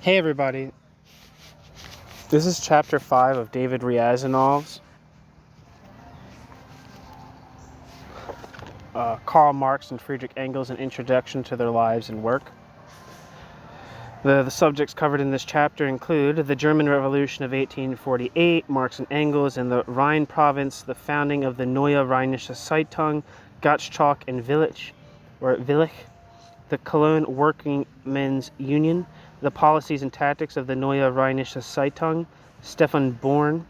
Hey everybody, this is chapter 5 of David Ryazanov's Karl Marx and Frederick Engels, An Introduction to Their Lives and Work. The subjects covered in this chapter include the German Revolution of 1848, Marx and Engels in the Rhine province, the founding of the Neue Rheinische Zeitung, Gottschalk and Willich, the Cologne Working Men's Union, the policies and tactics of the Neue Rheinische Zeitung, Stefan Born,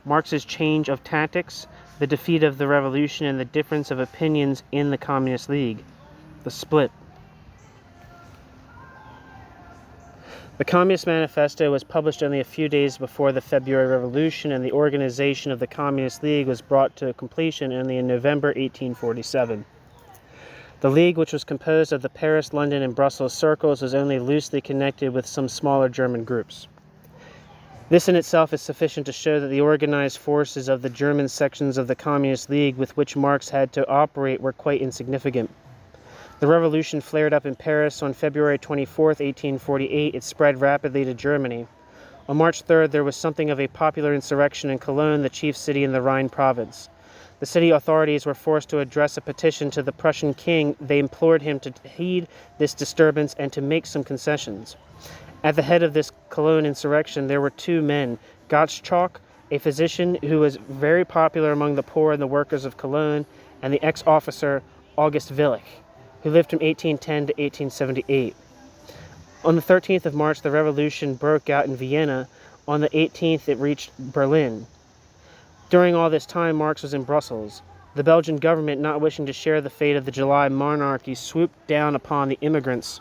Marx's change of tactics, the defeat of the revolution and the difference of opinions in the Communist League, the split. The Communist Manifesto was published only a few days before the February Revolution, and the organization of the Communist League was brought to completion only in November 1847. The League, which was composed of the Paris, London, and Brussels circles, was only loosely connected with some smaller German groups. This in itself is sufficient to show that the organized forces of the German sections of the Communist League with which Marx had to operate were quite insignificant. The revolution flared up in Paris on February 24, 1848. It spread rapidly to Germany. On March 3rd, there was something of a popular insurrection in Cologne, the chief city in the Rhine province. The city authorities were forced to address a petition to the Prussian king. They implored him to heed this disturbance and to make some concessions. At the head of this Cologne insurrection, there were two men, Gottschalk, a physician who was very popular among the poor and the workers of Cologne, and the ex-officer August Willich, who lived from 1810 to 1878. On the 13th of March, the revolution broke out in Vienna. On the 18th, it reached Berlin. During all this time, Marx was in Brussels. The Belgian government, not wishing to share the fate of the July monarchy, swooped down upon the immigrants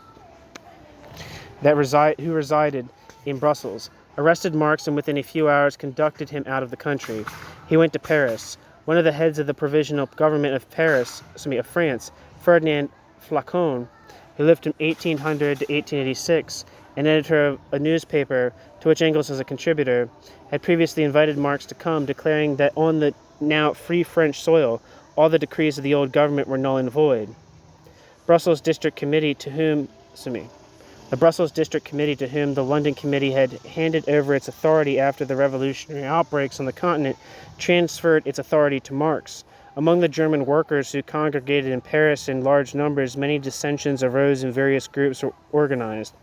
who resided in Brussels, arrested Marx, and within a few hours conducted him out of the country. He went to Paris. One of the heads of the provisional government of France, Ferdinand Flacon, who lived from 1800 to 1886, an editor of a newspaper to which Engels was a contributor, had previously invited Marx to come, declaring that on the now free French soil, all the decrees of the old government were null and void. The Brussels District Committee to whom the London Committee had handed over its authority after the revolutionary outbreaks on the continent, transferred its authority to Marx. Among the German workers who congregated in Paris in large numbers, many dissensions arose and various groups were organized.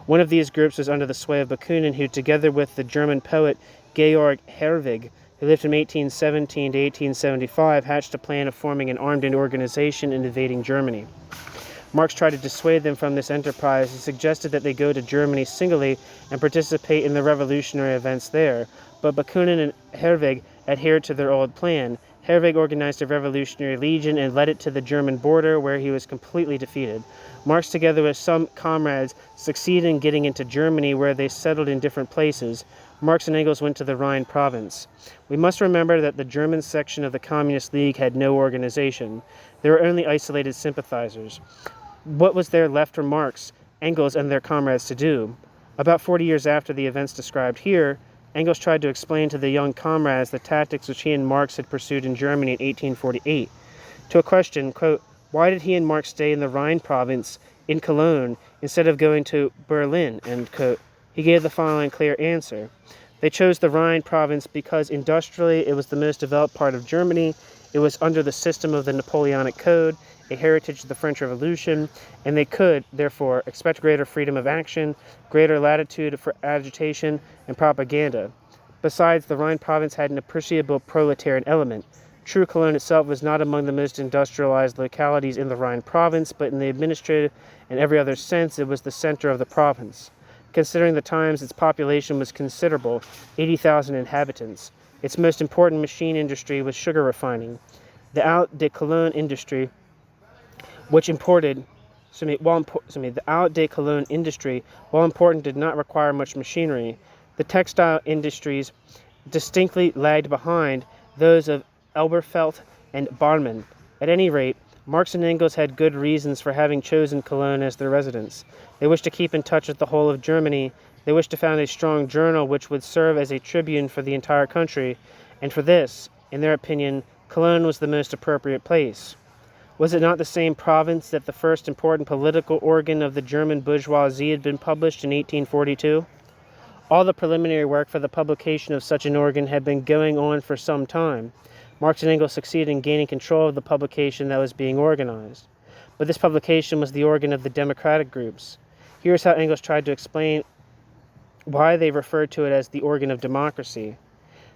One of these groups was under the sway of Bakunin, who, together with the German poet Georg Herwegh, who lived from 1817 to 1875, hatched a plan of forming an armed organization and invading Germany. Marx tried to dissuade them from this enterprise. He suggested that they go to Germany singly and participate in the revolutionary events there, but Bakunin and Herwegh adhered to their old plan. Herwegh organized a revolutionary legion and led it to the German border, where he was completely defeated. Marx, together with some comrades, succeeded in getting into Germany, where they settled in different places. Marx and Engels went to the Rhine province. We must remember that the German section of the Communist League had no organization. There were only isolated sympathizers. What was there left for Marx, Engels, and their comrades to do? About 40 years after the events described here, Engels tried to explain to the young comrades the tactics which he and Marx had pursued in Germany in 1848. To a question, quote, why did he and Marx stay in the Rhine province in Cologne instead of going to Berlin, end quote, he gave the following clear answer. They chose the Rhine province because industrially it was the most developed part of Germany. It was under the system of the Napoleonic Code, a heritage of the French Revolution, and they could, therefore, expect greater freedom of action, greater latitude for agitation and propaganda. Besides, the Rhine province had an appreciable proletarian element. True, Cologne itself was not among the most industrialized localities in the Rhine province, but in the administrative and every other sense, it was the center of the province. Considering the times, its population was considerable, 80,000 inhabitants. Its most important machine industry was sugar refining. The Haute de Cologne industry, the Haute de Cologne industry, while important, did not require much machinery. The textile industries distinctly lagged behind those of Elberfeld and Barmen. At any rate, Marx and Engels had good reasons for having chosen Cologne as their residence. They wished to keep in touch with the whole of Germany. They wished to found a strong journal which would serve as a tribune for the entire country, and for this, in their opinion, Cologne was the most appropriate place. Was it not the same province that the first important political organ of the German bourgeoisie had been published in 1842? All the preliminary work for the publication of such an organ had been going on for some time. Marx and Engels succeeded in gaining control of the publication that was being organized. But this publication was the organ of the democratic groups. Here's how Engels tried to explain why they referred to it as the organ of democracy.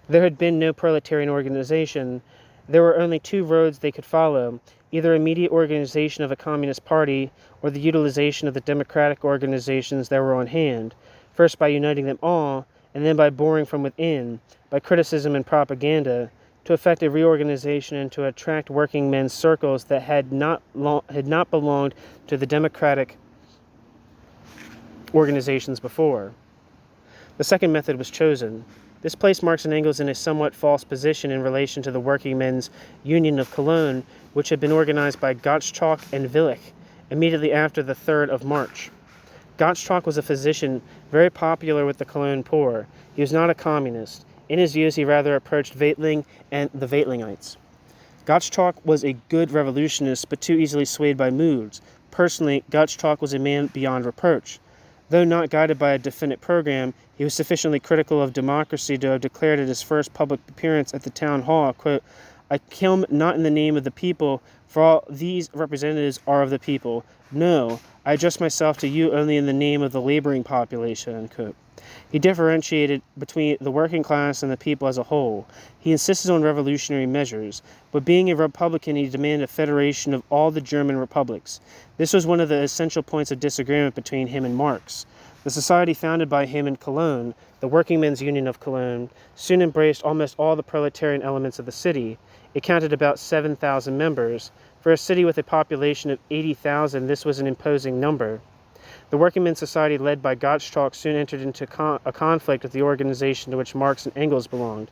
There had been no proletarian organization. There were only two roads they could follow, either immediate organization of a communist party or the utilization of the democratic organizations that were on hand, first by uniting them all, and then by boring from within, by criticism and propaganda, to effect a reorganization and to attract working men's circles that had not belonged to the democratic organizations before. The second method was chosen. This placed Marx and Engels in a somewhat false position in relation to the Working Men's Union of Cologne, which had been organized by Gottschalk and Willich immediately after the 3rd of March. Gottschalk was a physician very popular with the Cologne poor. He was not a communist. In his views, he rather approached Weitling and the Weitlingites. Gottschalk was a good revolutionist, but too easily swayed by moods. Personally, Gottschalk was a man beyond reproach. Though not guided by a definite program, he was sufficiently critical of democracy to have declared at his first public appearance at the town hall, quote, "I come not in the name of the people, for all these representatives are of the people. No, I address myself to you only in the name of the laboring population," unquote. He differentiated between the working class and the people as a whole. He insisted on revolutionary measures, but being a Republican, he demanded a federation of all the German republics. This was one of the essential points of disagreement between him and Marx. The society founded by him in Cologne, the Working Men's Union of Cologne, soon embraced almost all the proletarian elements of the city. It counted about 7,000 members. For a city with a population of 80,000, this was an imposing number. The Working Men's Society led by Gottschalk soon entered into a conflict with the organization to which Marx and Engels belonged.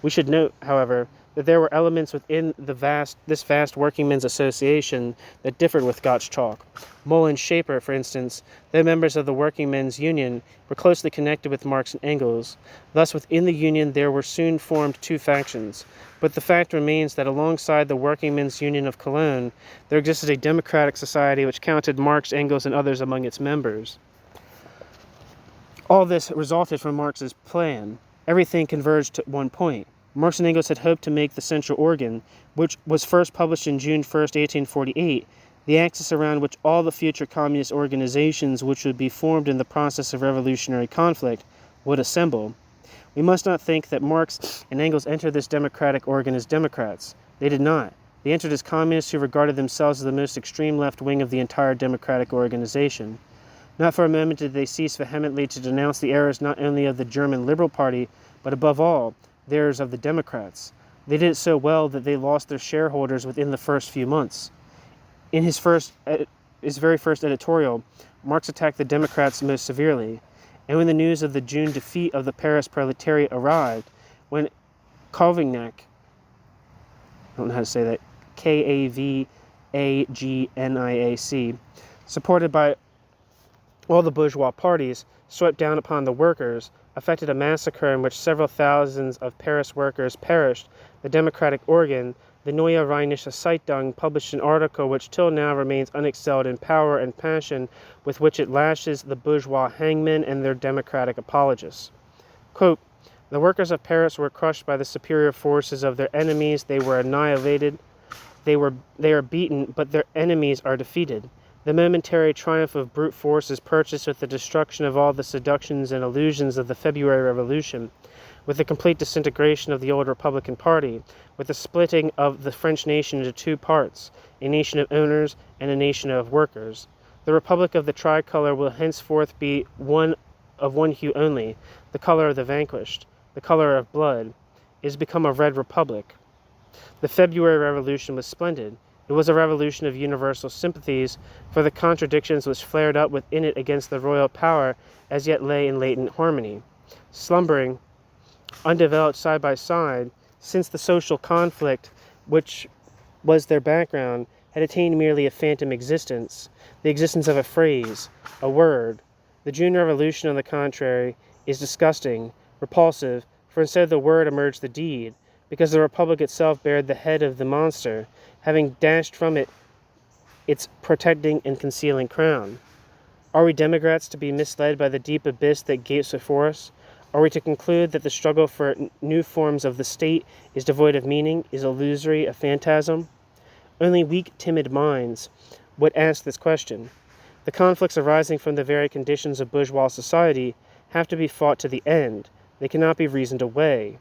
We should note, however, that there were elements within this vast Working Men's Association that differed with Gottschalk. Moll and Schaefer, for instance, though members of the Working Men's Union, were closely connected with Marx and Engels. Thus, within the Union there were soon formed two factions. But the fact remains that alongside the Working Men's Union of Cologne, there existed a democratic society which counted Marx, Engels, and others among its members. All this resulted from Marx's plan. Everything converged to one point. Marx and Engels had hoped to make the central organ, which was first published in June 1st, 1848, the axis around which all the future communist organizations which would be formed in the process of revolutionary conflict would assemble. We must not think that Marx and Engels entered this democratic organ as Democrats. They did not. They entered as communists who regarded themselves as the most extreme left wing of the entire democratic organization. Not for a moment did they cease vehemently to denounce the errors not only of the German Liberal Party, but above all, the errors of the Democrats. They did it so well that they lost their shareholders within the first few months. In his very first editorial, Marx attacked the Democrats most severely. And when the news of the June defeat of the Paris proletariat arrived, when Goldendakh, I don't know how to say that, Kavagniac, supported by all the bourgeois parties, swept down upon the workers, effected a massacre in which several thousands of Paris workers perished, the democratic organ, the Neue Rheinische Zeitung, published an article which till now remains unexcelled in power and passion with which it lashes the bourgeois hangmen and their democratic apologists. Quote, "The workers of Paris were crushed by the superior forces of their enemies. They were annihilated. They are beaten, but their enemies are defeated. The momentary triumph of brute force is purchased with the destruction of all the seductions and illusions of the February Revolution, with the complete disintegration of the old Republican Party, with the splitting of the French nation into two parts, a nation of owners and a nation of workers. The Republic of the Tricolor will henceforth be one of one hue only, the color of the vanquished, the color of blood. It has become a red republic." The February Revolution was splendid. It was a revolution of universal sympathies, for the contradictions which flared up within it against the royal power as yet lay in latent harmony, slumbering, undeveloped side by side, since the social conflict, which was their background, had attained merely a phantom existence, the existence of a phrase, a word. The June Revolution, on the contrary, is disgusting, repulsive, for instead of the word emerged the deed, because the Republic itself bared the head of the monster, having dashed from it its protecting and concealing crown? Are we Democrats to be misled by the deep abyss that gapes before us? Are we to conclude that the struggle for new forms of the state is devoid of meaning, is illusory, a phantasm? Only weak, timid minds would ask this question. The conflicts arising from the very conditions of bourgeois society have to be fought to the end. They cannot be reasoned away.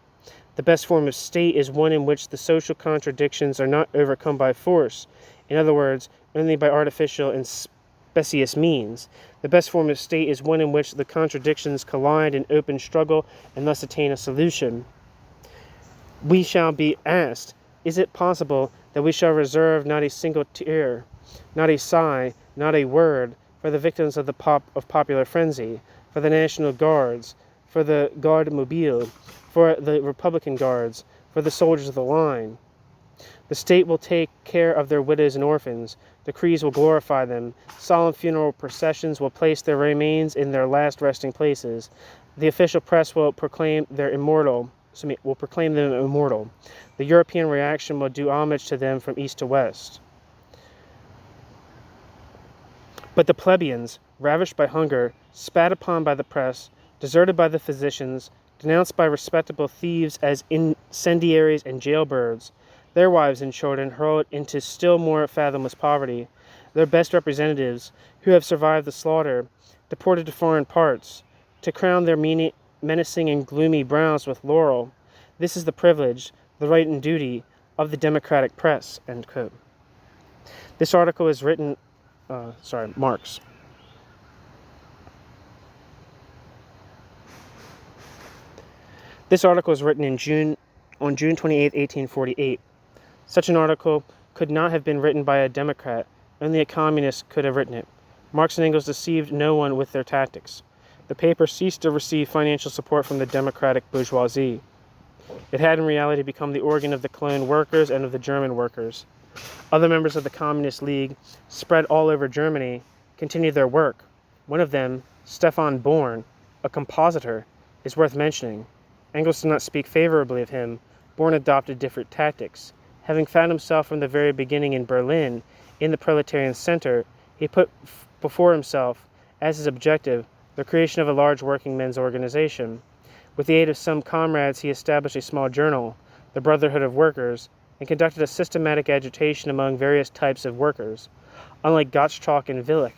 The best form of state is one in which the social contradictions are not overcome by force, in other words, only by artificial and specious means. The best form of state is one in which the contradictions collide in open struggle and thus attain a solution. We shall be asked, is it possible that we shall reserve not a single tear, not a sigh, not a word, for the victims of popular frenzy, for the National Guards, for the Garde Mobile, for the Republican Guards, for the soldiers of the line? The state will take care of their widows and orphans. Decrees will glorify them. Solemn funeral processions will place their remains in their last resting places. The official press will proclaim them immortal. The European reaction will do homage to them from east to west. But the plebeians, ravished by hunger, spat upon by the press, deserted by the physicians, denounced by respectable thieves as incendiaries and jailbirds, their wives and children hurled into still more fathomless poverty, their best representatives, who have survived the slaughter, deported to foreign parts, to crown their menacing and gloomy brows with laurel. This is the privilege, the right and duty of the democratic press." End quote. This article is written, Marx. This article was written on June 28, 1848. Such an article could not have been written by a Democrat. Only a communist could have written it. Marx and Engels deceived no one with their tactics. The paper ceased to receive financial support from the democratic bourgeoisie. It had in reality become the organ of the Cologne workers and of the German workers. Other members of the Communist League, spread all over Germany, continued their work. One of them, Stefan Born, a compositor, is worth mentioning. Engels did not speak favorably of him. Born adopted different tactics. Having found himself from the very beginning in Berlin, in the proletarian center, he put before himself, as his objective, the creation of a large working men's organization. With the aid of some comrades, he established a small journal, the Brotherhood of Workers, and conducted a systematic agitation among various types of workers. Unlike Gottschalk and Willich,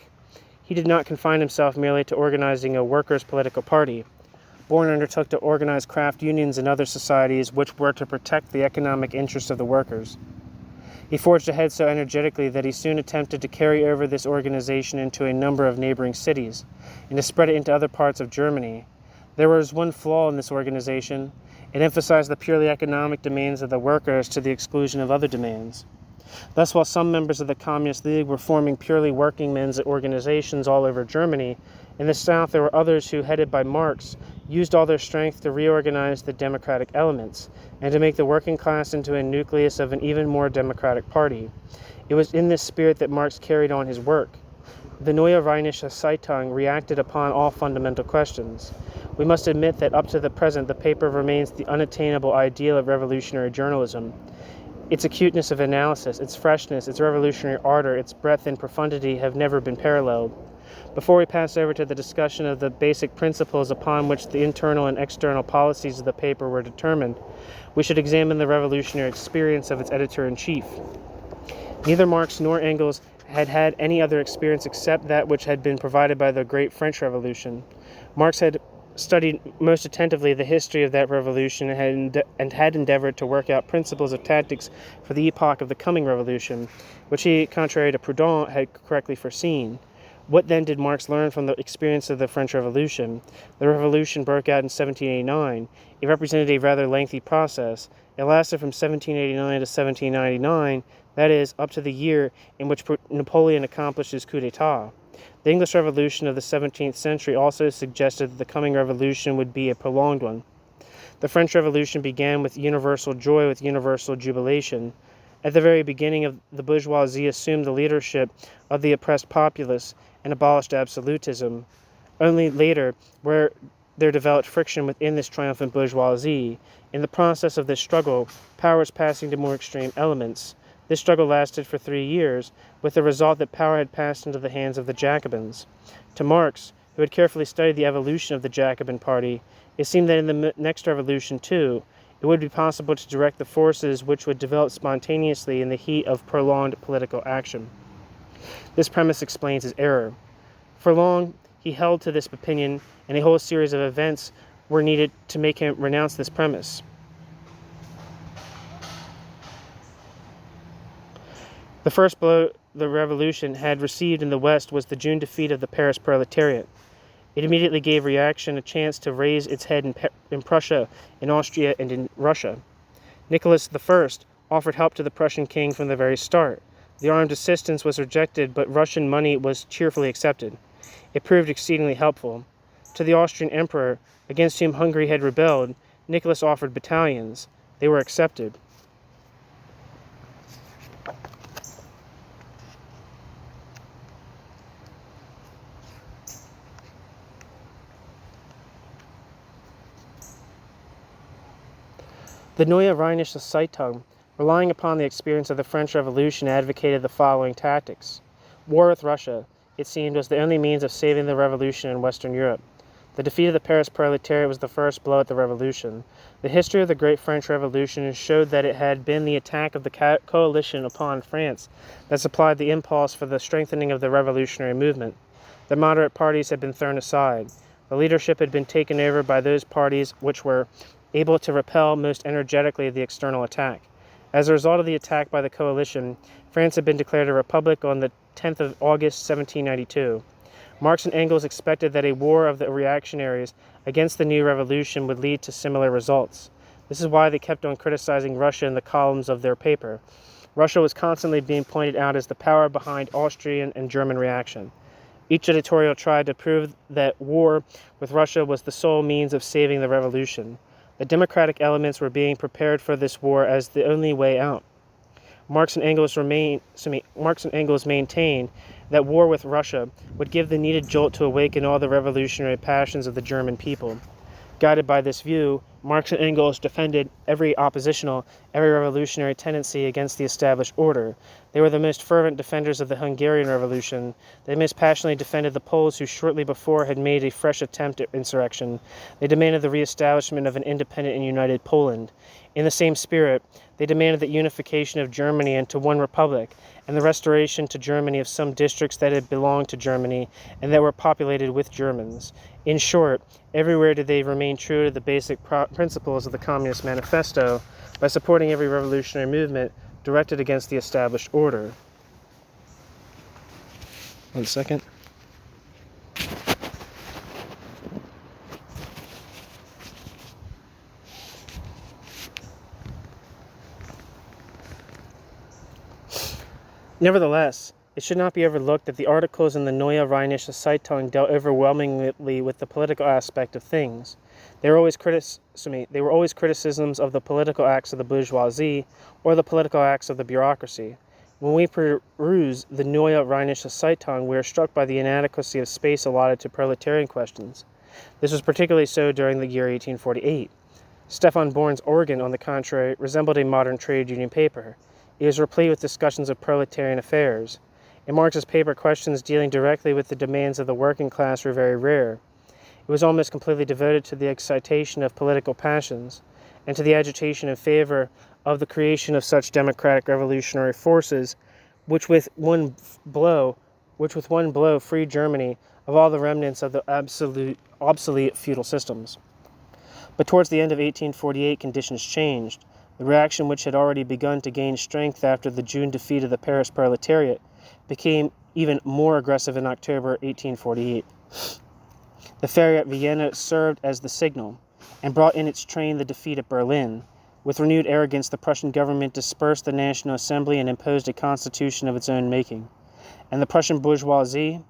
he did not confine himself merely to organizing a workers' political party. Born undertook to organize craft unions and other societies which were to protect the economic interests of the workers. He forged ahead so energetically that he soon attempted to carry over this organization into a number of neighboring cities, and to spread it into other parts of Germany. There was one flaw in this organization. It emphasized the purely economic demands of the workers to the exclusion of other demands. Thus, while some members of the Communist League were forming purely working men's organizations all over Germany, in the South there were others who, headed by Marx, used all their strength to reorganize the democratic elements, and to make the working class into a nucleus of an even more democratic party. It was in this spirit that Marx carried on his work. The Neue Rheinische Zeitung reacted upon all fundamental questions. We must admit that up to the present the paper remains the unattainable ideal of revolutionary journalism. Its acuteness of analysis, its freshness, its revolutionary ardor, its breadth and profundity have never been paralleled. Before we pass over to the discussion of the basic principles upon which the internal and external policies of the paper were determined, we should examine the revolutionary experience of its editor-in-chief. Neither Marx nor Engels had had any other experience except that which had been provided by the great French Revolution. Marx had studied most attentively the history of that revolution and had endeavored to work out principles of tactics for the epoch of the coming revolution, which he, contrary to Proudhon, had correctly foreseen. What then did Marx learn from the experience of the French Revolution? The revolution broke out in 1789. It represented a rather lengthy process. It lasted from 1789 to 1799, that is, up to the year in which Napoleon accomplished his coup d'etat. The English Revolution of the 17th century also suggested that the coming revolution would be a prolonged one. The French Revolution began with universal joy, with universal jubilation. At the very beginning, the bourgeoisie assumed the leadership of the oppressed populace and abolished absolutism. Only later, where there developed friction within this triumphant bourgeoisie, in the process of this struggle, power was passing to more extreme elements. This struggle lasted for 3 years, with the result that power had passed into the hands of the Jacobins. To Marx, who had carefully studied the evolution of the Jacobin party, it seemed that in the next revolution, too, it would be possible to direct the forces which would develop spontaneously in the heat of prolonged political action. This premise explains his error. For long, he held to this opinion, and a whole series of events were needed to make him renounce this premise. The first blow the revolution had received in the West was the June defeat of the Paris proletariat. It immediately gave reaction a chance to raise its head in Prussia, in Austria, and in Russia. Nicholas I offered help to the Prussian king from the very start. The armed assistance was rejected, but Russian money was cheerfully accepted. It proved exceedingly helpful. To the Austrian emperor, against whom Hungary had rebelled, Nicholas offered battalions. They were accepted. The Neue Rheinische Zeitung, relying upon the experience of the French Revolution, advocated the following tactics. War with Russia, it seemed, was the only means of saving the revolution in Western Europe. The defeat of the Paris proletariat was the first blow at the revolution. The history of the Great French Revolution showed that it had been the attack of the coalition upon France that supplied the impulse for the strengthening of the revolutionary movement. The moderate parties had been thrown aside. The leadership had been taken over by those parties which were able to repel most energetically the external attack. As a result of the attack by the coalition, France had been declared a republic on the 10th of August 1792. Marx and Engels expected that a war of the reactionaries against the new revolution would lead to similar results. This is why they kept on criticizing Russia in the columns of their paper. Russia was constantly being pointed out as the power behind Austrian and German reaction. Each editorial tried to prove that war with Russia was the sole means of saving the revolution. The democratic elements were being prepared for this war as the only way out. Marx and Engels maintained that war with Russia would give the needed jolt to awaken all the revolutionary passions of the German people. Guided by this view, Marx and Engels defended every revolutionary tendency against the established order. They were the most fervent defenders of the Hungarian Revolution. They most passionately defended the Poles who shortly before had made a fresh attempt at insurrection. They demanded the reestablishment of an independent and united Poland. In the same spirit, they demanded the unification of Germany into one republic, and the restoration to Germany of some districts that had belonged to Germany and that were populated with Germans. In short, everywhere did they remain true to the basic principles of the Communist Manifesto by supporting every revolutionary movement directed against the established order. 1 second. Nevertheless, it should not be overlooked that the articles in the Neue Rheinische Zeitung dealt overwhelmingly with the political aspect of things. They were always criticisms of the political acts of the bourgeoisie or the political acts of the bureaucracy. When we peruse the Neue Rheinische Zeitung, we are struck by the inadequacy of space allotted to proletarian questions. This was particularly so during the year 1848. Stefan Born's organ, on the contrary, resembled a modern trade union paper. It was replete with discussions of proletarian affairs. In Marx's paper, questions dealing directly with the demands of the working class were very rare. It was almost completely devoted to the excitation of political passions and to the agitation in favor of the creation of such democratic revolutionary forces which with one blow freed Germany of all the remnants of the obsolete feudal systems. But towards the end of 1848, conditions changed. The reaction, which had already begun to gain strength after the June defeat of the Paris proletariat, became even more aggressive in October 1848. The failure at Vienna served as the signal, and brought in its train the defeat at Berlin. With renewed arrogance, the Prussian government dispersed the National Assembly and imposed a constitution of its own making. And the Prussian bourgeoisie,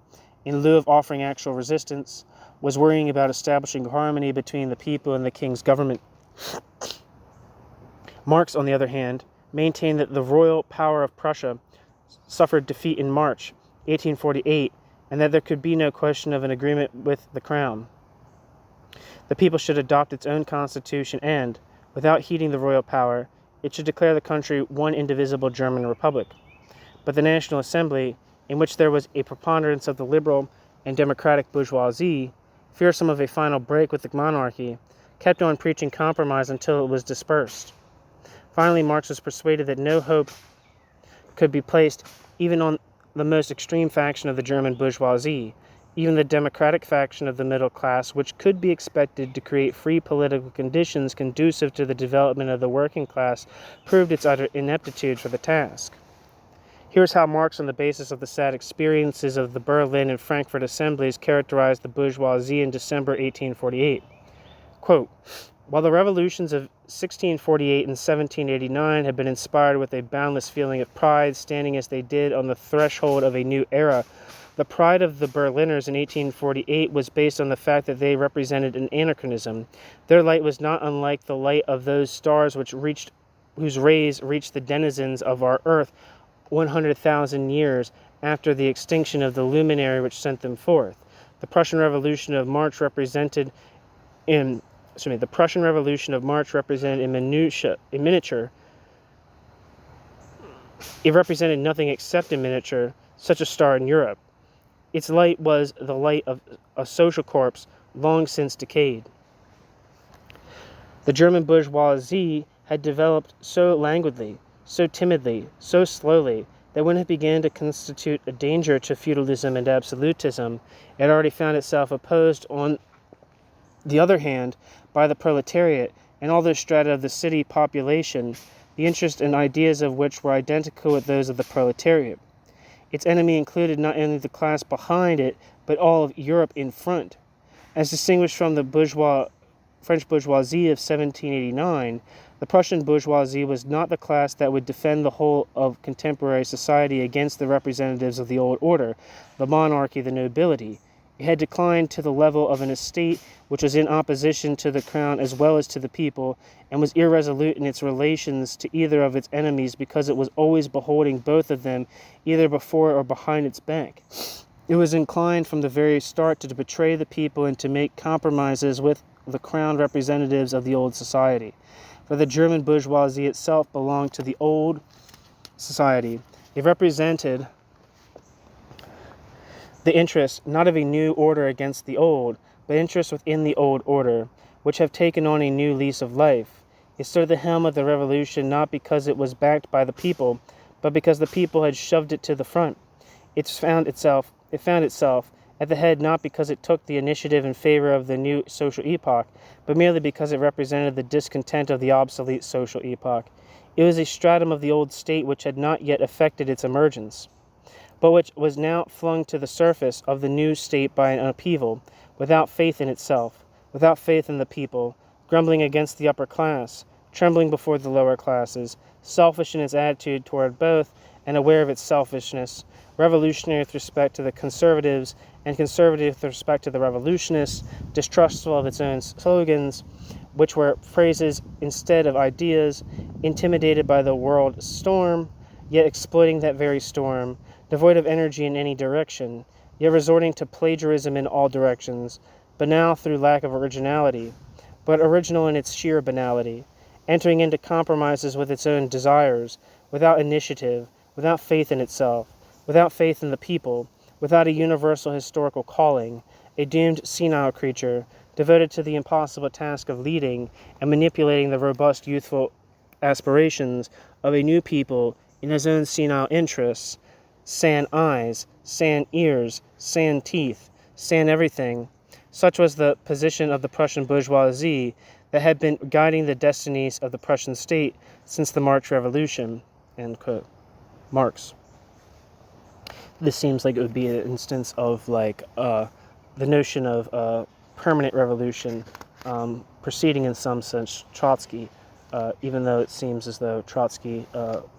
in lieu of offering actual resistance, was worrying about establishing harmony between the people and the king's government. Marx, on the other hand, maintained that the royal power of Prussia suffered defeat in March 1848, and that there could be no question of an agreement with the crown. The people should adopt its own constitution and, without heeding the royal power, it should declare the country one indivisible German republic. But the National Assembly, in which there was a preponderance of the liberal and democratic bourgeoisie, fearsome of a final break with the monarchy, kept on preaching compromise until it was dispersed. Finally, Marx was persuaded that no hope could be placed even on the most extreme faction of the German bourgeoisie, even the democratic faction of the middle class, which could be expected to create free political conditions conducive to the development of the working class, proved its utter ineptitude for the task. Here's how Marx, on the basis of the sad experiences of the Berlin and Frankfurt assemblies, characterized the bourgeoisie in December 1848. Quote, "While the revolutions of 1648 and 1789 had been inspired with a boundless feeling of pride, standing as they did on the threshold of a new era, the pride of the Berliners in 1848 was based on the fact that they represented an anachronism. Their light was not unlike the light of those stars whose rays reached the denizens of our earth 100,000 years after the extinction of the luminary which sent them forth. The Prussian Revolution of March represented in miniature. It represented nothing except in miniature, such a star in Europe. Its light was the light of a social corpse long since decayed. The German bourgeoisie had developed so languidly, so timidly, so slowly, that when it began to constitute a danger to feudalism and absolutism, it already found itself opposed, on the other hand, by the proletariat and all those strata of the city population, the interests and ideas of which were identical with those of the proletariat. Its enemy included not only the class behind it, but all of Europe in front. As distinguished from the French bourgeoisie of 1789, the Prussian bourgeoisie was not the class that would defend the whole of contemporary society against the representatives of the old order, the monarchy, the nobility. It had declined to the level of an estate which was in opposition to the crown as well as to the people, and was irresolute in its relations to either of its enemies because it was always beholding both of them either before or behind its back. It was inclined from the very start to betray the people and to make compromises with the crowned representatives of the old society. For the German bourgeoisie itself belonged to the old society. It represented the interests not of a new order against the old, but interests within the old order, which have taken on a new lease of life. It stood at the helm of the revolution not because it was backed by the people, but because the people had shoved it to the front. It found itself at the head not because it took the initiative in favor of the new social epoch, but merely because it represented the discontent of the obsolete social epoch. It was a stratum of the old state which had not yet effected its emergence, but which was now flung to the surface of the new state by an upheaval, without faith in itself, without faith in the people, grumbling against the upper class, trembling before the lower classes, selfish in its attitude toward both, and aware of its selfishness, revolutionary with respect to the conservatives, and conservative with respect to the revolutionists, distrustful of its own slogans, which were phrases instead of ideas, intimidated by the world storm, yet exploiting that very storm, devoid of energy in any direction, yet resorting to plagiarism in all directions, banal through lack of originality, but original in its sheer banality, entering into compromises with its own desires, without initiative, without faith in itself, without faith in the people, without a universal historical calling, a doomed senile creature, devoted to the impossible task of leading and manipulating the robust youthful aspirations of a new people in his own senile interests, sans eyes, sans ears, sans teeth, sans everything. Such was the position of the Prussian bourgeoisie that had been guiding the destinies of the Prussian state since the March Revolution. End quote. Marx. This seems like it would be an instance of the notion of permanent revolution proceeding in some sense Trotsky, even though it seems as though Trotsky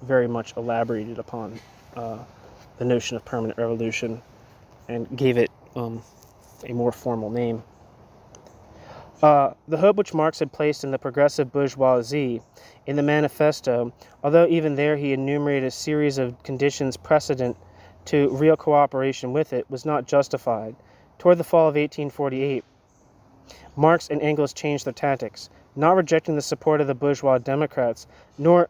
very much elaborated upon the notion of permanent revolution and gave it a more formal name. The hope which Marx had placed in the progressive bourgeoisie in the manifesto, although even there he enumerated a series of conditions precedent to real cooperation with it, was not justified. Toward the fall of 1848, Marx and Engels changed their tactics. not rejecting the support of the bourgeois Democrats, nor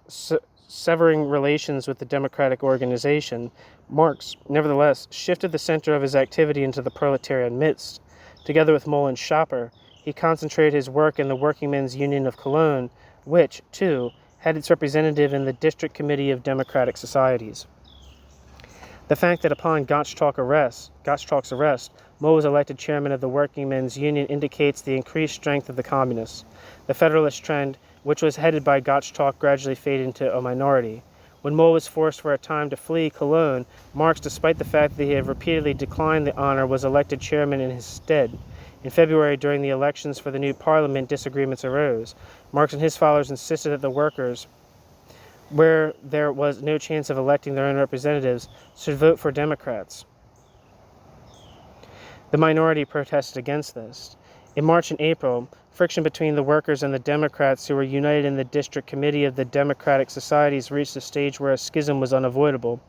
severing relations with the democratic organization. Marx, nevertheless, shifted the center of his activity into the proletarian midst. Together with Moll and Schapper, he concentrated his work in the Working Men's Union of Cologne, which, too, had its representative in the District Committee of Democratic Societies. The fact that upon Gottschalk's arrest, Moll was elected chairman of the Working Men's Union indicates the increased strength of the communists. The federalist trend, which was headed by Gottschalk, gradually faded into a minority. When Moll was forced for a time to flee Cologne, Marx, despite the fact that he had repeatedly declined the honor, was elected chairman in his stead. In February, during the elections for the new parliament, disagreements arose. Marx and his followers insisted that the workers, where there was no chance of electing their own representatives, should vote for Democrats. The minority protested against this. In March and April, friction between the workers and the Democrats, who were united in the District Committee of the Democratic Societies, reached a stage where a schism was unavoidable.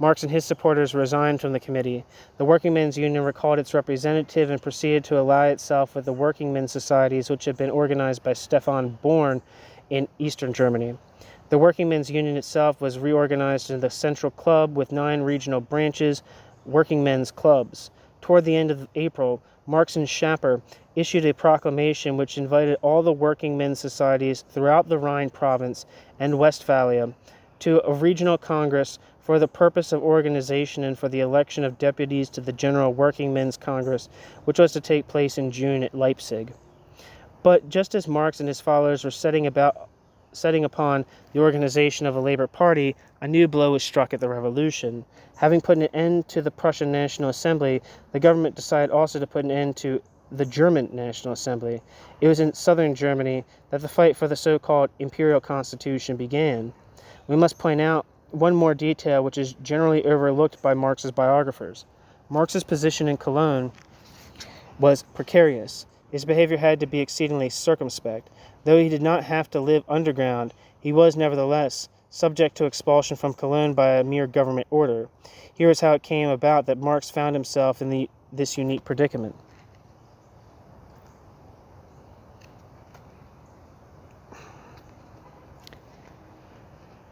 Marx and his supporters resigned from the committee. The Working Men's Union recalled its representative and proceeded to ally itself with the Working Men's Societies, which had been organized by Stefan Born in Eastern Germany. The Working Men's Union itself was reorganized into the Central Club with 9 regional branches, working men's clubs. Toward the end of April, Marx and Schapper issued a proclamation which invited all the working men's societies throughout the Rhine province and Westphalia to a regional congress for the purpose of organization and for the election of deputies to the General Working Men's Congress, which was to take place in June at Leipzig. But just as Marx and his followers were setting upon the organization of a labor party, a new blow was struck at the revolution. Having put an end to the Prussian National Assembly, the government decided also to put an end to the German National Assembly. It was in southern Germany that the fight for the so-called imperial constitution began. We must point out one more detail which is generally overlooked by Marx's biographers. Marx's position in Cologne was precarious. His behavior had to be exceedingly circumspect. Though he did not have to live underground, he was nevertheless subject to expulsion from Cologne by a mere government order. Here is how it came about that Marx found himself in this unique predicament.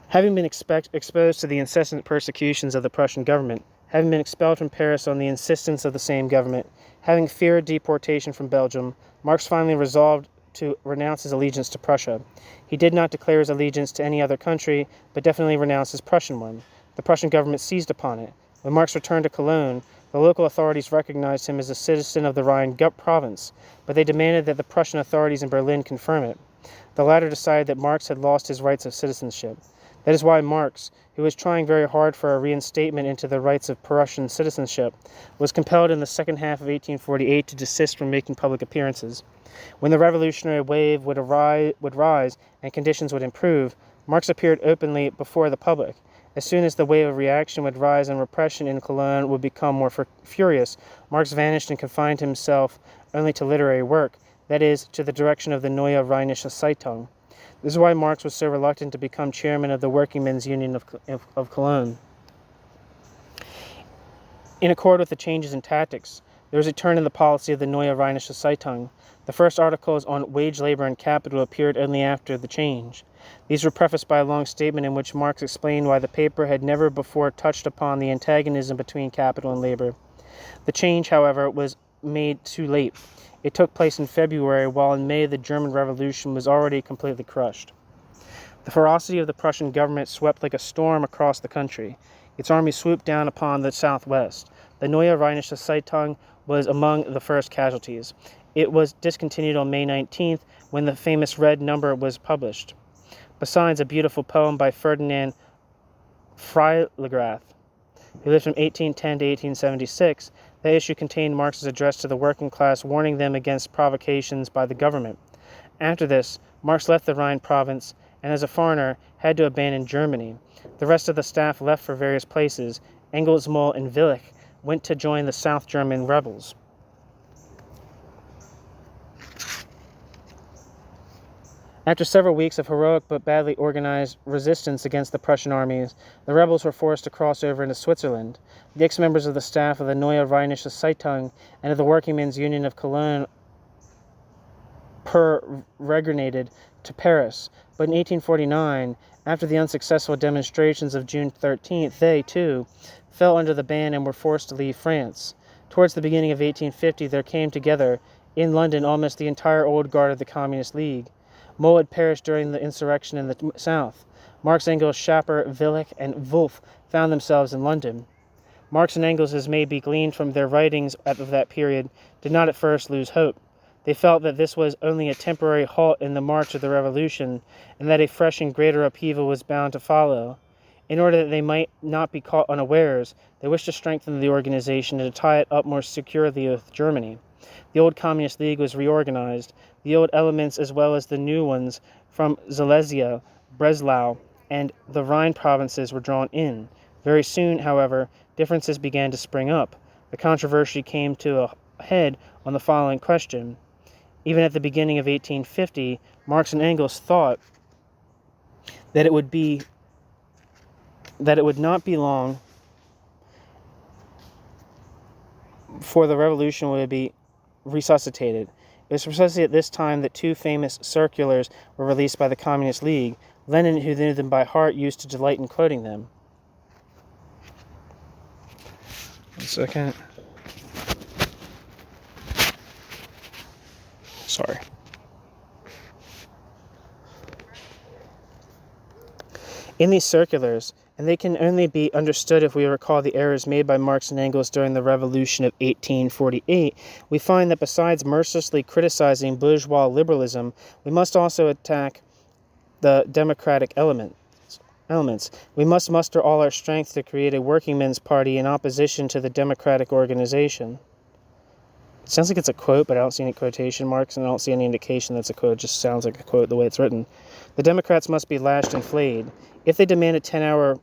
Having been exposed to the incessant persecutions of the Prussian government, having been expelled from Paris on the insistence of the same government, having feared deportation from Belgium, Marx finally resolved to renounce his allegiance to Prussia. He did not declare his allegiance to any other country, but definitely renounced his Prussian one. The Prussian government seized upon it. When Marx returned to Cologne, the local authorities recognized him as a citizen of the Rhine province, but they demanded that the Prussian authorities in Berlin confirm it. The latter decided that Marx had lost his rights of citizenship. That is why Marx, who was trying very hard for a reinstatement into the rights of Prussian citizenship, was compelled in the second half of 1848 to desist from making public appearances. When the revolutionary wave would rise and conditions would improve, Marx appeared openly before the public. As soon as the wave of reaction would rise and repression in Cologne would become more furious, Marx vanished and confined himself only to literary work, that is, to the direction of the Neue Rheinische Zeitung. This is why Marx was so reluctant to become chairman of the Working Men's Union of Cologne. In accord with the changes in tactics, there was a turn in the policy of the Neue Rheinische Zeitung. The first articles on wage labor and capital appeared only after the change. These were prefaced by a long statement in which Marx explained why the paper had never before touched upon the antagonism between capital and labor. The change, however, was made too late. It took place in February, while in May the German Revolution was already completely crushed. The ferocity of the Prussian government swept like a storm across the country. Its army swooped down upon the southwest. The Neue Rheinische Zeitung was among the first casualties. It was discontinued on May 19th when the famous red number was published. Besides a beautiful poem by Ferdinand Freiligrath, who lived from 1810 to 1876, the issue contained Marx's address to the working class, warning them against provocations by the government. After this, Marx left the Rhine province and, as a foreigner, had to abandon Germany. The rest of the staff left for various places. Engels, Moll, and Willich went to join the South German rebels. After several weeks of heroic but badly organized resistance against the Prussian armies, the rebels were forced to cross over into Switzerland. The ex-members of the staff of the Neue Rheinische Zeitung and of the Working Men's Union of Cologne peregrinated to Paris, but in 1849, after the unsuccessful demonstrations of June 13th, they, too, fell under the ban and were forced to leave France. Towards the beginning of 1850, there came together in London almost the entire old guard of the Communist League. Moll had perished during the insurrection in the south. Marx, Engels, Schapper, Willich, and Wolff found themselves in London. Marx and Engels, as may be gleaned from their writings of that period, did not at first lose hope. They felt that this was only a temporary halt in the march of the revolution, and that a fresh and greater upheaval was bound to follow. In order that they might not be caught unawares, they wished to strengthen the organization and to tie it up more securely with Germany. The old Communist League was reorganized. The old elements as well as the new ones from Silesia, Breslau, and the Rhine provinces were drawn in. Very soon, however, differences began to spring up. The controversy came to a head on the following question. Even at the beginning of 1850, Marx and Engels thought that it would not be long before the revolution would be resuscitated. It was precisely at this time that two famous circulars were released by the Communist League. Lenin, who knew them by heart, used to delight in quoting them. One second. Sorry. In these circulars, and they can only be understood if we recall the errors made by Marx and Engels during the Revolution of 1848, we find that besides mercilessly criticizing bourgeois liberalism, we must also attack the democratic elements. We must muster all our strength to create a working men's party in opposition to the democratic organization. It sounds like it's a quote, but I don't see any quotation marks, and I don't see any indication that's a quote. It just sounds like a quote the way it's written. The Democrats must be lashed and flayed. If they demand a 10-hour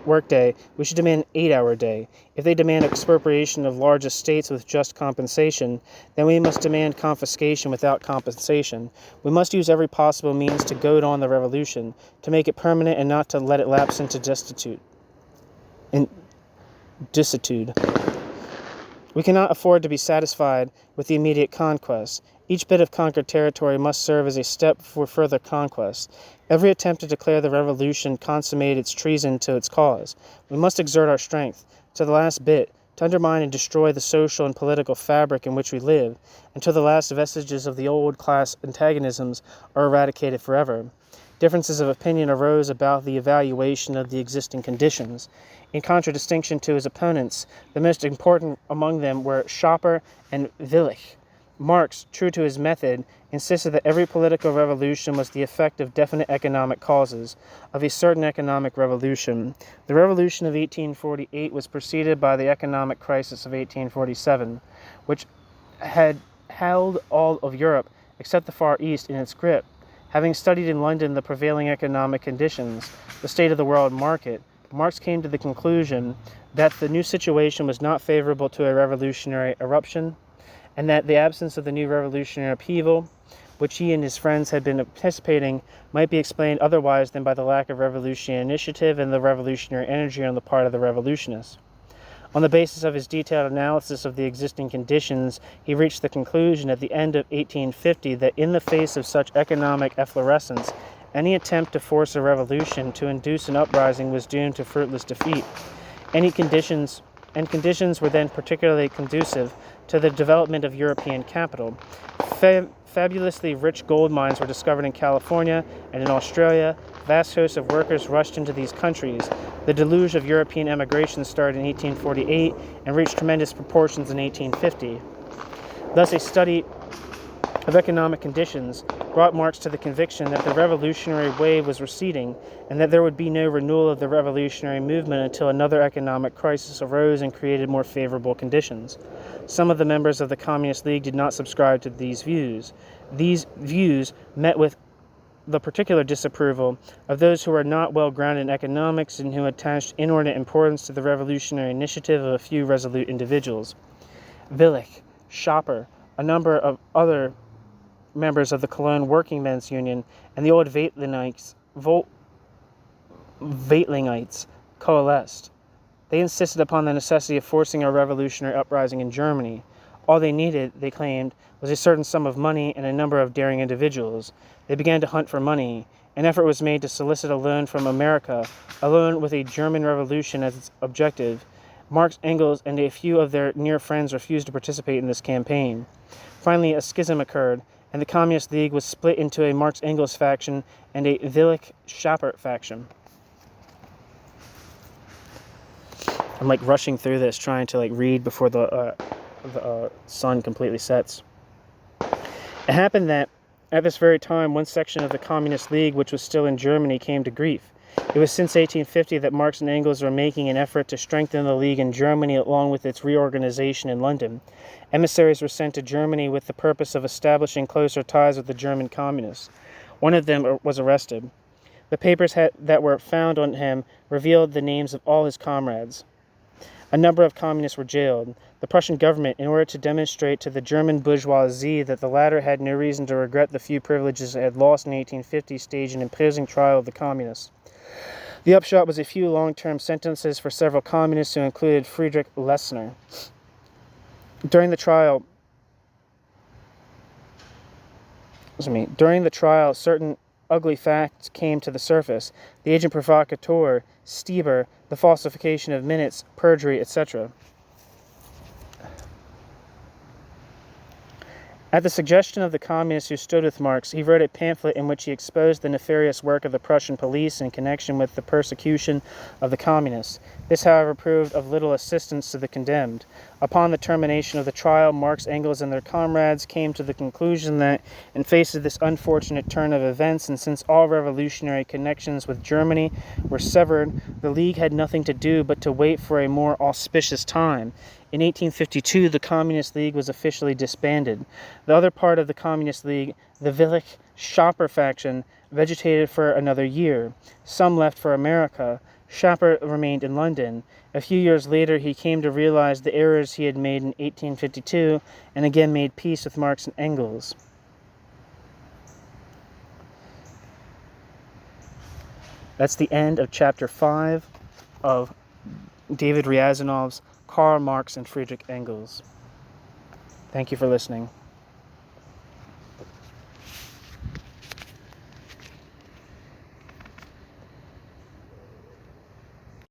workday, we should demand an 8-hour day. If they demand expropriation of large estates with just compensation, then we must demand confiscation without compensation. We must use every possible means to goad on the revolution, to make it permanent and not to let it lapse into destitute. We cannot afford to be satisfied with the immediate conquest. Each bit of conquered territory must serve as a step for further conquest. Every attempt to declare the revolution consummated its treason to its cause. We must exert our strength, to the last bit, to undermine and destroy the social and political fabric in which we live, until the last vestiges of the old class antagonisms are eradicated forever. Differences of opinion arose about the evaluation of the existing conditions. In contradistinction to his opponents, the most important among them were Schapper and Willich. Marx, true to his method, insisted that every political revolution was the effect of definite economic causes, of a certain economic revolution. The revolution of 1848 was preceded by the economic crisis of 1847, which had held all of Europe, except the Far East, in its grip. Having studied in London the prevailing economic conditions, the state of the world market, Marx came to the conclusion that the new situation was not favorable to a revolutionary eruption, and that the absence of the new revolutionary upheaval, which he and his friends had been anticipating, might be explained otherwise than by the lack of revolutionary initiative and the revolutionary energy on the part of the revolutionists. On the basis of his detailed analysis of the existing conditions, he reached the conclusion at the end of 1850 that in the face of such economic efflorescence, any attempt to force a revolution, to induce an uprising, was doomed to fruitless defeat. Conditions were then particularly conducive to the development of European capital. Fabulously rich gold mines were discovered in California and in Australia. Vast hosts of workers rushed into these countries. The deluge of European emigration started in 1848 and reached tremendous proportions in 1850. Thus, a study of economic conditions brought Marx to the conviction that the revolutionary wave was receding and that there would be no renewal of the revolutionary movement until another economic crisis arose and created more favorable conditions. Some of the members of the Communist League did not subscribe to these views. These views met with the particular disapproval of those who were not well grounded in economics and who attached inordinate importance to the revolutionary initiative of a few resolute individuals. Willich, Schapper, a number of other members of the Cologne Working Men's Union, and the old Weitlingites coalesced. They insisted upon the necessity of forcing a revolutionary uprising in Germany. All they needed, they claimed, was a certain sum of money and a number of daring individuals. They began to hunt for money. An effort was made to solicit a loan from America, a loan with a German revolution as its objective. Marx, Engels, and a few of their near friends refused to participate in this campaign. Finally, a schism occurred, and the Communist League was split into a Marx-Engels faction and a Willich-Schaper faction. I'm like rushing through this, trying to like read before the sun completely sets. It happened that at this very time, one section of the Communist League, which was still in Germany, came to grief. It was since 1850 that Marx and Engels were making an effort to strengthen the League in Germany along with its reorganization in London. Emissaries were sent to Germany with the purpose of establishing closer ties with the German communists. One of them was arrested. The papers that were found on him revealed the names of all his comrades. A number of communists were jailed. The Prussian government, in order to demonstrate to the German bourgeoisie that the latter had no reason to regret the few privileges it had lost in 1850, staged an imposing trial of the communists. The upshot was a few long-term sentences for several communists who included Friedrich Lessner. During the trial, certain ugly facts came to the surface: the agent provocateur, Stieber, the falsification of minutes, perjury, etc. At the suggestion of the communists who stood with Marx, he wrote a pamphlet in which he exposed the nefarious work of the Prussian police in connection with the persecution of the communists. This, however, proved of little assistance to the condemned. Upon the termination of the trial, Marx, Engels, and their comrades came to the conclusion that, in face of this unfortunate turn of events, and since all revolutionary connections with Germany were severed, the League had nothing to do but to wait for a more auspicious time. In 1852, the Communist League was officially disbanded. The other part of the Communist League, the Willich-Schaper faction, vegetated for another year. Some left for America. Schaper remained in London. A few years later, he came to realize the errors he had made in 1852 and again made peace with Marx and Engels. That's the end of Chapter 5 of David Ryazanov's Karl Marx and Friedrich Engels. Thank you for listening.